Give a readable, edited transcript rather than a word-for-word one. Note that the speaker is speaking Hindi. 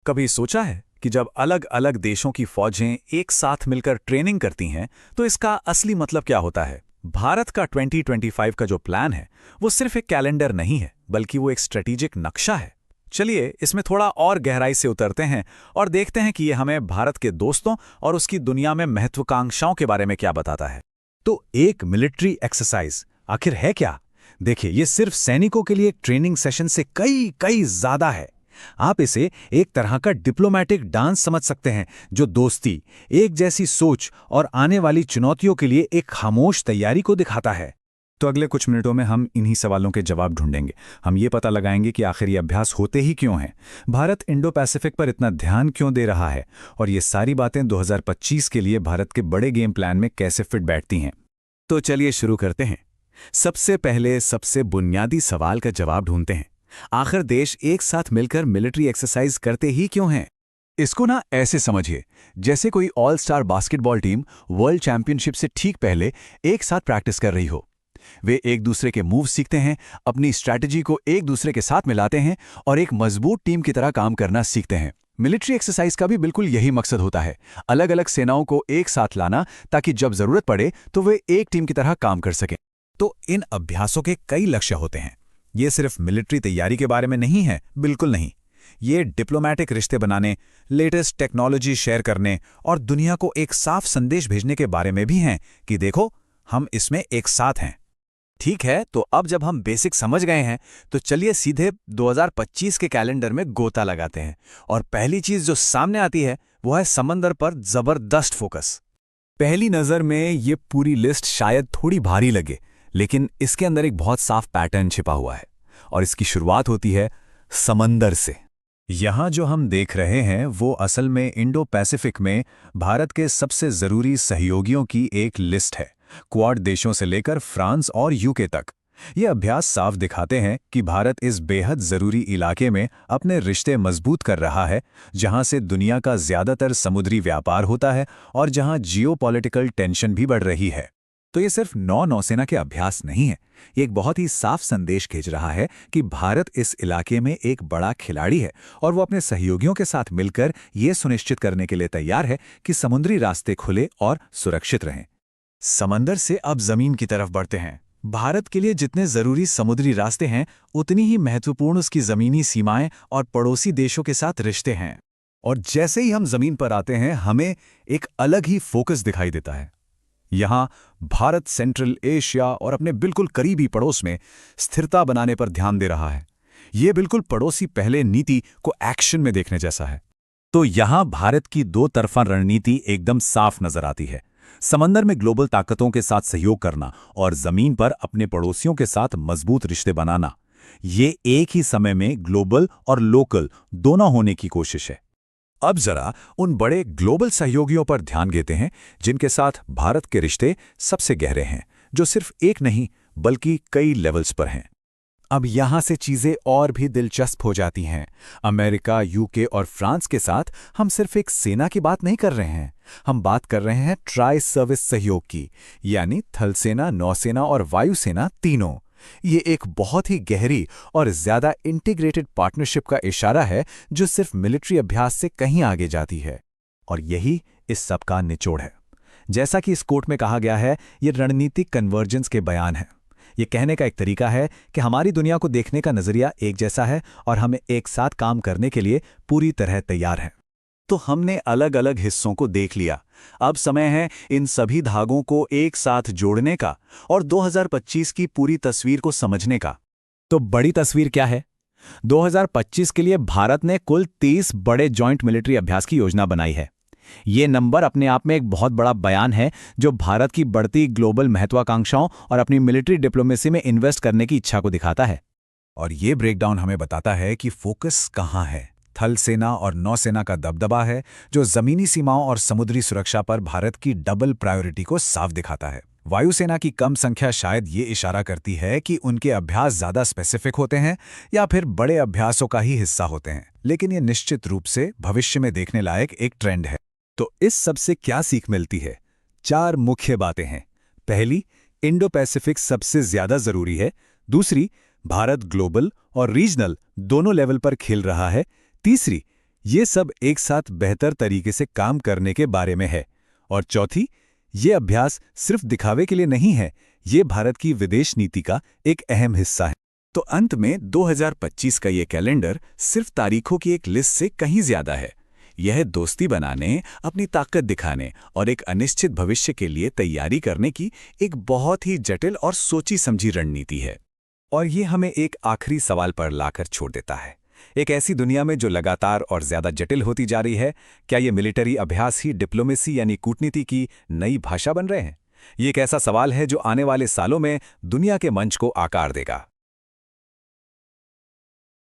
कभी सोचा है कि जब अलग अलग देशों की फौजें एक साथ मिलकर ट्रेनिंग करती हैं तो इसका असली मतलब क्या होता है? भारत का 2025 का जो प्लान है वो सिर्फ एक कैलेंडर नहीं है, बल्कि वो एक स्ट्रेटेजिक नक्शा है। चलिए इसमें थोड़ा और गहराई से उतरते हैं और देखते हैं कि ये हमें भारत के दोस्तों और उसकी दुनिया में महत्वाकांक्षाओं के बारे में क्या बताता है। तो एक मिलिट्री एक्सरसाइज आखिर है क्या? देखिए, ये सिर्फ सैनिकों के लिए एक ट्रेनिंग सेशन से कई कई ज्यादा है। आप इसे एक तरह का डिप्लोमैटिक डांस समझ सकते हैं, जो दोस्ती, एक जैसी सोच और आने वाली चुनौतियों के लिए एक खामोश तैयारी को दिखाता है। तो अगले कुछ मिनटों में हम इन्हीं सवालों के जवाब ढूंढेंगे। हम ये पता लगाएंगे कि आखिर ये अभ्यास होते ही क्यों हैं, भारत इंडो पैसिफिक पर इतना ध्यान क्यों दे रहा है, और ये सारी बातें 2025 के लिए भारत के बड़े गेम प्लान में कैसे फिट बैठती हैं। तो चलिए शुरू करते हैं। सबसे पहले सबसे बुनियादी सवाल का जवाब ढूंढते हैं। आखिर देश एक साथ मिलकर मिलिट्री एक्सरसाइज करते ही क्यों हैं? इसको ना ऐसे समझिए, जैसे कोई all star basketball team world championship से ठीक पहले एक साथ प्रैक्टिस कर रही हो। वे एक दूसरे के मूव सीखते हैं, अपनी स्ट्रैटेजी को एक दूसरे के साथ मिलाते हैं और एक मजबूत टीम की तरह काम करना सीखते हैं। मिलिट्री एक्सरसाइज का भी बिल्कुल यही मकसद होता है, अलग अलग सेनाओं को एक साथ लाना, ताकि जब जरूरत पड़े तो वे एक टीम की तरह काम कर सकें। तो इन अभ्यासों के कई लक्ष्य होते हैं। ये सिर्फ मिलिट्री तैयारी के बारे में नहीं है, बिल्कुल नहीं। ये डिप्लोमैटिक रिश्ते बनाने, लेटेस्ट टेक्नोलॉजी शेयर करने और दुनिया को एक साफ संदेश भेजने के बारे में भी हैं कि देखो, हम इसमें एक साथ हैं। ठीक है, तो अब जब हम बेसिक समझ गए हैं तो चलिए सीधे 2025 के कैलेंडर में गोता लगाते हैं। और पहली चीज जो सामने आती है वो है समंदर पर जबरदस्त फोकस। पहली नजर में ये पूरी लिस्ट शायद थोड़ी भारी लगे, लेकिन इसके अंदर एक बहुत साफ पैटर्न छिपा हुआ है, और इसकी शुरुआत होती है समंदर से। यहाँ जो हम देख रहे हैं वो असल में इंडो पैसिफिक में भारत के सबसे जरूरी सहयोगियों की एक लिस्ट है, क्वाड देशों से लेकर फ्रांस और यूके तक। ये अभ्यास साफ दिखाते हैं कि भारत इस बेहद जरूरी इलाके में अपने रिश्ते मजबूत कर रहा है, जहां से दुनिया का ज्यादातर समुद्री व्यापार होता है और जहां जियोपॉलिटिकल टेंशन भी बढ़ रही है। तो ये सिर्फ नौसेना के अभ्यास नहीं है, ये एक बहुत ही साफ संदेश भेज रहा है कि भारत इस इलाके में एक बड़ा खिलाड़ी है और वो अपने सहयोगियों के साथ मिलकर ये सुनिश्चित करने के लिए तैयार है कि समुद्री रास्ते खुले और सुरक्षित रहें। समंदर से अब जमीन की तरफ बढ़ते हैं। भारत के लिए जितने जरूरी समुद्री रास्ते हैं, उतनी ही महत्वपूर्ण उसकी जमीनी सीमाएं और पड़ोसी देशों के साथ रिश्ते हैं। और जैसे ही हम जमीन पर आते हैं, हमें एक अलग ही फोकस दिखाई देता है। यहाँ भारत सेंट्रल एशिया और अपने बिल्कुल करीबी पड़ोस में स्थिरता बनाने पर ध्यान दे रहा है। ये बिल्कुल पड़ोसी पहले नीति को एक्शन में देखने जैसा है। तो यहाँ भारत की दो तरफा रणनीति एकदम साफ नजर आती है। समंदर में ग्लोबल ताकतों के साथ सहयोग करना और जमीन पर अपने पड़ोसियों के साथ मजबूत रिश्ते बनाना, ये एक ही समय में ग्लोबल और लोकल दोनों होने की कोशिश है। अब जरा उन बड़े ग्लोबल सहयोगियों पर ध्यान देते हैं जिनके साथ भारत के रिश्ते सबसे गहरे हैं, जो सिर्फ एक नहीं बल्कि कई लेवल्स पर हैं। अब यहाँ से चीजें और भी दिलचस्प हो जाती हैं। अमेरिका, यूके और फ्रांस के साथ हम सिर्फ एक सेना की बात नहीं कर रहे हैं, हम बात कर रहे हैं ट्राई सर्विस सहयोग की, यानी थल सेना, नौसेना और वायुसेना तीनों। ये एक बहुत ही गहरी और ज्यादा इंटीग्रेटेड पार्टनरशिप का इशारा है, जो सिर्फ मिलिट्री अभ्यास से कहीं आगे जाती है। और यही इस सब का निचोड़ है। जैसा कि इस कोट में कहा गया है, ये रणनीतिक कन्वर्जेंस के बयान है। ये कहने का एक तरीका है कि हमारी दुनिया को देखने का नजरिया एक जैसा है और हमें एक साथ काम करने के लिए पूरी तरह तैयार हैं। तो हमने अलग अलग हिस्सों को देख लिया, अब समय है इन सभी धागों को एक साथ जोड़ने का और 2025 की पूरी तस्वीर को समझने का। तो बड़ी तस्वीर क्या है? 2025 के लिए भारत ने कुल 30 बड़े जॉइंट मिलिट्री अभ्यास की योजना बनाई है। ये नंबर अपने आप में एक बहुत बड़ा बयान है, जो भारत की बढ़ती ग्लोबल महत्वाकांक्षाओं और अपनी मिलिट्री डिप्लोमेसी में इन्वेस्ट करने की इच्छा को दिखाता है। और ये ब्रेकडाउन हमें बताता है कि फोकस कहाँ है। थल सेना और नौसेना का दबदबा है, जो जमीनी सीमाओं और समुद्री सुरक्षा पर भारत की डबल प्रायोरिटी को साफ दिखाता है। वायुसेना की कम संख्या शायद ये इशारा करती है कि उनके अभ्यास ज्यादा स्पेसिफिक होते हैं या फिर बड़े अभ्यासों का ही हिस्सा होते हैं, लेकिन ये निश्चित रूप से भविष्य में देखने लायक एक ट्रेंड है। तो इस सब से क्या सीख मिलती है? 4 मुख्य बातें हैं। पहली, इंडो पैसिफिक सबसे ज्यादा जरूरी है। दूसरी, भारत ग्लोबल और रीजनल दोनों लेवल पर खेल रहा है। तीसरी, ये सब एक साथ बेहतर तरीके से काम करने के बारे में है। और चौथी, ये अभ्यास सिर्फ दिखावे के लिए नहीं है, ये भारत की विदेश नीति का एक अहम हिस्सा है। तो अंत में 2025 का ये कैलेंडर सिर्फ तारीखों की एक लिस्ट से कहीं ज्यादा है। यह दोस्ती बनाने, अपनी ताकत दिखाने और एक अनिश्चित भविष्य के लिए तैयारी करने की एक बहुत ही जटिल और सोची समझी रणनीति है। और ये हमें एक आखिरी सवाल पर लाकर छोड़ देता है। एक ऐसी दुनिया में जो लगातार और ज्यादा जटिल होती जा रही है, क्या ये मिलिट्री अभ्यास ही डिप्लोमेसी यानी कूटनीति की नई भाषा बन रहे हैं? ये एक ऐसा सवाल है जो आने वाले सालों में दुनिया के मंच को आकार देगा।